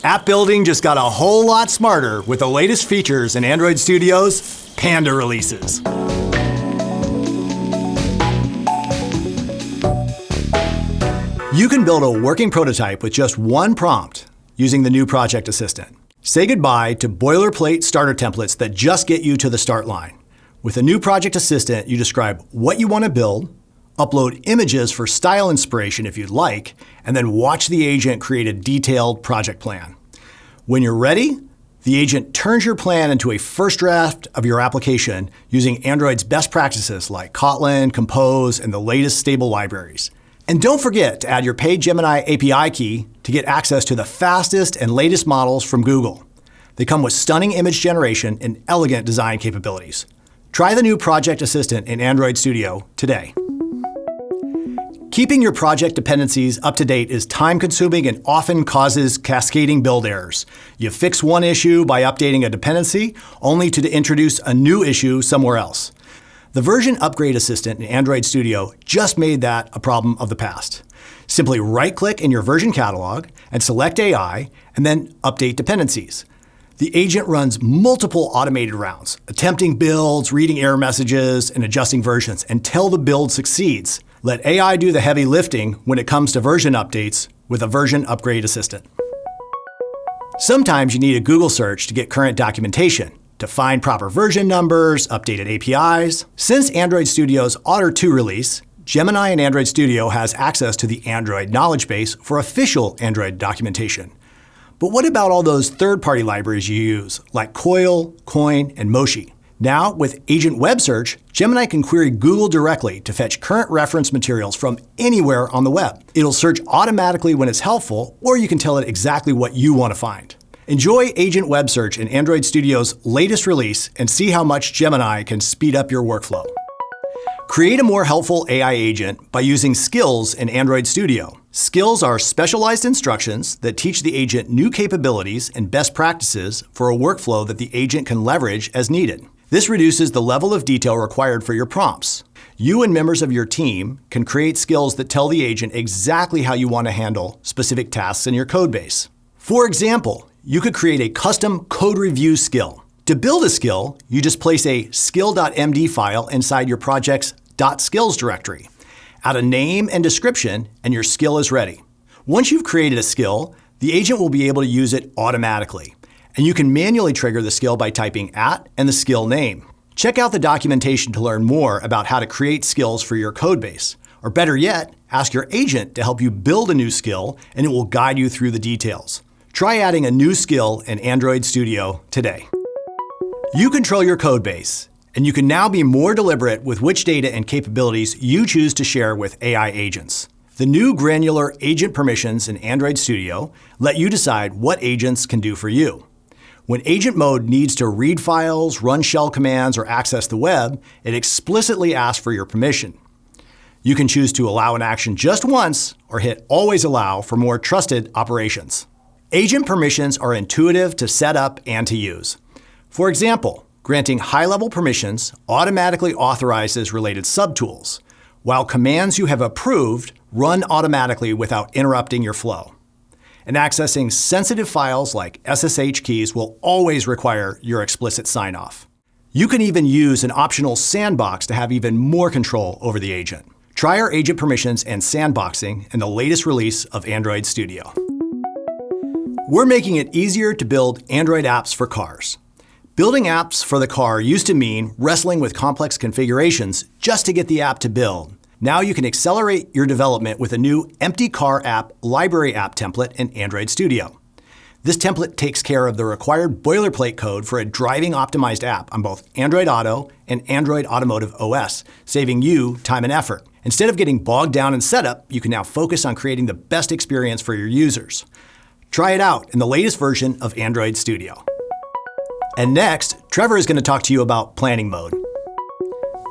App building just got a whole lot smarter with the latest features in Android Studio's Panda releases. You can build a working prototype with just one prompt using the new Project Assistant. Say goodbye to boilerplate starter templates that just get you to the start line. With the new Project Assistant, you describe what you want to build, upload images for style inspiration if you'd like, and then watch the agent create a detailed project plan. When you're ready, the agent turns your plan into a first draft of your application using Android's best practices like Kotlin, Compose, and the latest stable libraries. And don't forget to add your paid Gemini API key to get access to the fastest and latest models from Google. They come with stunning image generation and elegant design capabilities. Try the new Project Assistant in Android Studio today. Keeping your project dependencies up to date is time-consuming and often causes cascading build errors. You fix one issue by updating a dependency, only to introduce a new issue somewhere else. The version upgrade assistant in Android Studio just made that a problem of the past. Simply right-click in your version catalog and select AI, and then update dependencies. The agent runs multiple automated rounds, attempting builds, reading error messages, and adjusting versions until the build succeeds. Let AI do the heavy lifting when it comes to version updates with a version upgrade assistant. Sometimes you need a Google search to get current documentation, to find proper version numbers, updated APIs. Since Android Studio's Otter 2 release, Gemini in Android Studio has access to the Android knowledge base for official Android documentation. But what about all those third-party libraries you use, like Coil, Coin, and Moshi? Now, with Agent Web Search, Gemini can query Google directly to fetch current reference materials from anywhere on the web. It'll search automatically when it's helpful, or you can tell it exactly what you want to find. Enjoy Agent Web Search in Android Studio's latest release and see how much Gemini can speed up your workflow. Create a more helpful AI agent by using skills in Android Studio. Skills are specialized instructions that teach the agent new capabilities and best practices for a workflow that the agent can leverage as needed. This reduces the level of detail required for your prompts. You and members of your team can create skills that tell the agent exactly how you want to handle specific tasks in your code base. For example, you could create a custom code review skill. To build a skill, you just place a skill.md file inside your project's .skills directory. Add a name and description, and your skill is ready. Once you've created a skill, the agent will be able to use it automatically. And you can manually trigger the skill by typing @ and the skill name. Check out the documentation to learn more about how to create skills for your code base. Or better yet, ask your agent to help you build a new skill, and it will guide you through the details. Try adding a new skill in Android Studio today. You control your code base, and you can now be more deliberate with which data and capabilities you choose to share with AI agents. The new granular agent permissions in Android Studio let you decide what agents can do for you. When agent mode needs to read files, run shell commands, or access the web, it explicitly asks for your permission. You can choose to allow an action just once or hit Always Allow for more trusted operations. Agent permissions are intuitive to set up and to use. For example, granting high-level permissions automatically authorizes related subtools, while commands you have approved run automatically without interrupting your flow. And accessing sensitive files like SSH keys will always require your explicit sign-off. You can even use an optional sandbox to have even more control over the agent. Try our agent permissions and sandboxing in the latest release of Android Studio. We're making it easier to build Android apps for cars. Building apps for the car used to mean wrestling with complex configurations just to get the app to build. Now you can accelerate your development with a new Empty Car App Library App template in Android Studio. This template takes care of the required boilerplate code for a driving-optimized app on both Android Auto and Android Automotive OS, saving you time and effort. Instead of getting bogged down in setup, you can now focus on creating the best experience for your users. Try it out in the latest version of Android Studio. And next, Trevor is going to talk to you about planning mode.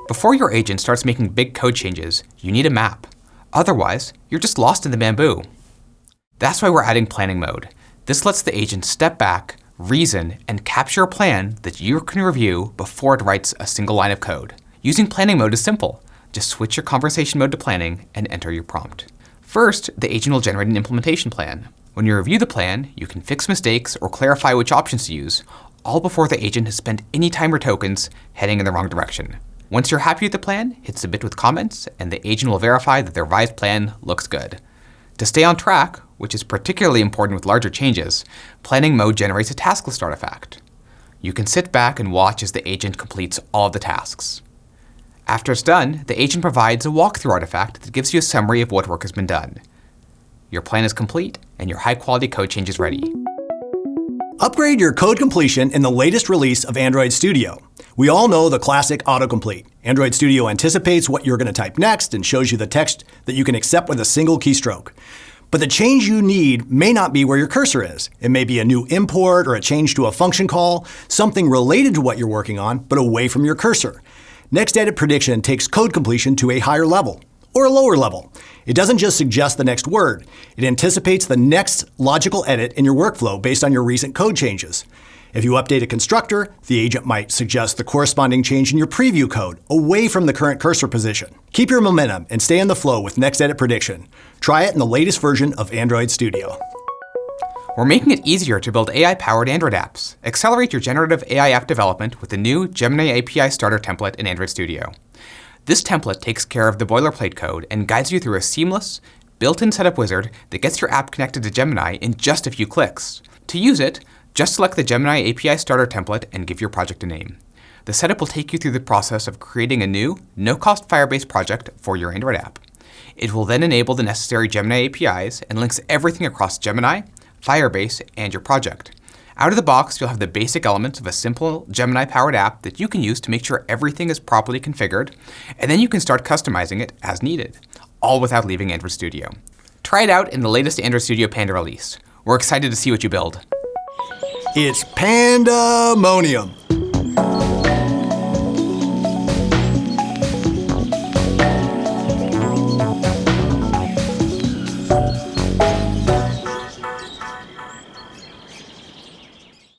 Before your agent starts making big code changes, you need a map. Otherwise, you're just lost in the bamboo. That's why we're adding planning mode. This lets the agent step back, reason, and capture a plan that you can review before it writes a single line of code. Using planning mode is simple. Just switch your conversation mode to planning and enter your prompt. First, the agent will generate an implementation plan. When you review the plan, you can fix mistakes or clarify which options to use, all before the agent has spent any time or tokens heading in the wrong direction. Once you're happy with the plan, hit submit with comments, and the agent will verify that the revised plan looks good. To stay on track, which is particularly important with larger changes, planning mode generates a task list artifact. You can sit back and watch as the agent completes all of the tasks. After it's done, the agent provides a walkthrough artifact that gives you a summary of what work has been done. Your plan is complete, and your high-quality code change is ready. Upgrade your code completion in the latest release of Android Studio. We all know the classic autocomplete. Android Studio anticipates what you're going to type next and shows you the text that you can accept with a single keystroke. But the change you need may not be where your cursor is. It may be a new import or a change to a function call, something related to what you're working on, but away from your cursor. Next Edit Prediction takes code completion to a higher level, or a lower level. It doesn't just suggest the next word. It anticipates the next logical edit in your workflow based on your recent code changes. If you update a constructor, the agent might suggest the corresponding change in your preview code, away from the current cursor position. Keep your momentum and stay in the flow with Next Edit Prediction. Try it in the latest version of Android Studio. We're making it easier to build AI-powered Android apps. Accelerate your generative AI app development with the new Gemini API starter template in Android Studio. This template takes care of the boilerplate code and guides you through a seamless, built-in setup wizard that gets your app connected to Gemini in just a few clicks. To use it, just select the Gemini API starter template and give your project a name. The setup will take you through the process of creating a new, no-cost Firebase project for your Android app. It will then enable the necessary Gemini APIs and links everything across Gemini, Firebase, and your project. Out of the box, you'll have the basic elements of a simple Gemini-powered app that you can use to make sure everything is properly configured, and then you can start customizing it as needed, all without leaving Android Studio. Try it out in the latest Android Studio Panda release. We're excited to see what you build. It's pandemonium.